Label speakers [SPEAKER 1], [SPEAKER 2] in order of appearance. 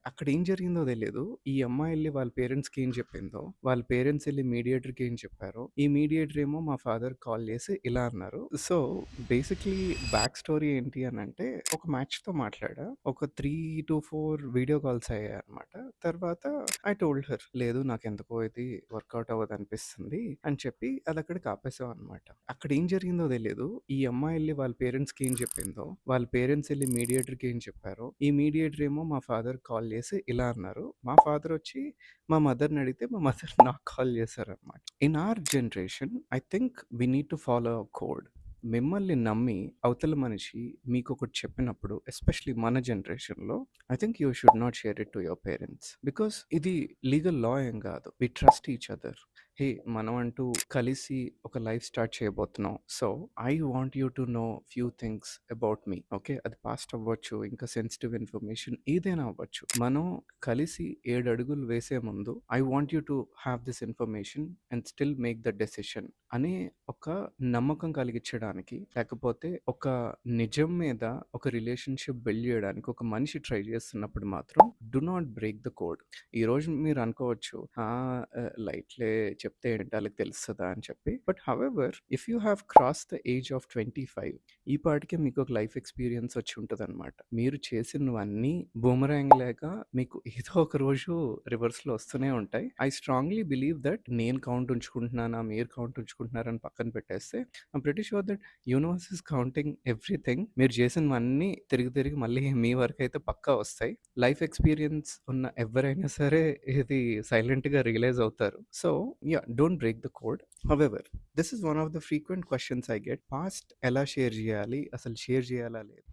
[SPEAKER 1] అక్కడేం జరిగిందో తెలీదు. ఈ అమ్మాయి ఎళ్లి వాళ్ళ పేరెంట్స్‌కి ఏం చెప్పిందో, వాళ్ళ పేరెంట్స్ ఎళ్లి మీడియేటర్‌కి ఏం చెప్పారో, ఈ మీడియేటర్ ఏమో మా ఫాదర్‌కి కాల్ చేసి ఇలా అన్నారు. సో, బేసిక్‌లీ బ్యాక్ స్టోరీ ఏంటి అనంటే, ఒక మ్యాచ్‌తో మాట్లాడా. ఒక 3-4 వీడియో కాల్స్ అయ్యాయన్నమాట. తర్వాత ఐ టోల్డ్ హర్ లేదు నాకెందుకో ఇది వర్కౌట్ అవ్వదనిపిస్తుంది అని చెప్పి అదక్కడికి ఆపేసామన్నమాట. అక్కడేం జరిగిందో తెలీదు. ఈ అమ్మాయి ఎళ్లి వాళ్ళ పేరెంట్స్‌కి ఏం చెప్పిందో, వాళ్ళ పేరెంట్స్ ఎళ్లి మీడియేటర్‌కి ఏం చెప్పారో, ఈ మీడియేటర్ ఏమో మా ఫాదర్‌కి కాల్ చేసి ఇలా అన్నారు. మా ఫాదర్ వచ్చి మా మదర్‌ని అడిగితే మా మదర్ నాకు కాల్ చేశారన్నమాట. In our generation I think we need to follow a code. మిమ్మల్ని నమ్మి అవతల మనిషి మీకొకటి చెప్పినప్పుడు ఎస్పెషల్లీ మన జనరేషన్‌లో I think you should not share it to your parents. Because ఇది లీగల్ లా ఏం కాదు. We trust each other. Hey! మనం అంటూ కలిసి ఒక లైఫ్ స్టార్ట్ చేయబోతున్నాం. So, I want you to know few things about me. Okay. అది past అవ్వచ్చు, ఇంకా సెన్సిటివ్ ఇన్ఫర్మేషన్ ఏదైనా అవ్వచ్చు. మనం కలిసి 7 అడుగులు వేసే ముందు I want you to have this information and still make the decision అనే ఒక నమ్మకం కలిగించడానికి, లేకపోతే ఒక నిజం మీద ఒక రిలేషన్‌షిప్ బిల్డ్ చేయడానికి ఒక మనిషి ట్రై చేస్తున్నప్పుడు మాత్రం do not break the code. ఈరోజు మీరు అనుకోవచ్చు, లైట్‌లే చెప్తే ఏంటి ఆళ్ళకి తెలుస్తదా అని చెప్పి. But however if you have cross the age of 25 ఈ పాటికే మీకొక లైఫ్ ఎక్స్‌పీరియన్స్ వచ్చి ఉంటదనమాట. మీరు చేసినవన్నీ బూమరాంగ్ లేక మీకు ఏదో ఒక రోజు రివర్స్‌లో వస్తూనే ఉంటాయి. ఐ స్ట్రాంగ్‌లీ బిలీవ్ దట్ నేను కౌంట్ ఉంచుకుంటున్నానా, మీరు కౌంట్ ఉంచుకుంటున్నారని పక్కన పెట్టేస్తే I'm pretty sure that universe is counting everything. మీరు చేసినవన్నీ తిరిగి తిరిగి మళ్ళీ మీ వరకైతే పక్కా వస్తాయి. లైఫ్ ఎక్స్‌పీరియన్స్ ఉన్న ఎవ్వరైనా సరే ఇది సైలెంట్‌గా రియలైజ్ అవుతారు. So, yeah! Don't break the code. However this is one of the frequent questions I get. Past ఎలా షేర్ జేయాలి? అసలు షేర్ జేయాలా లేదా?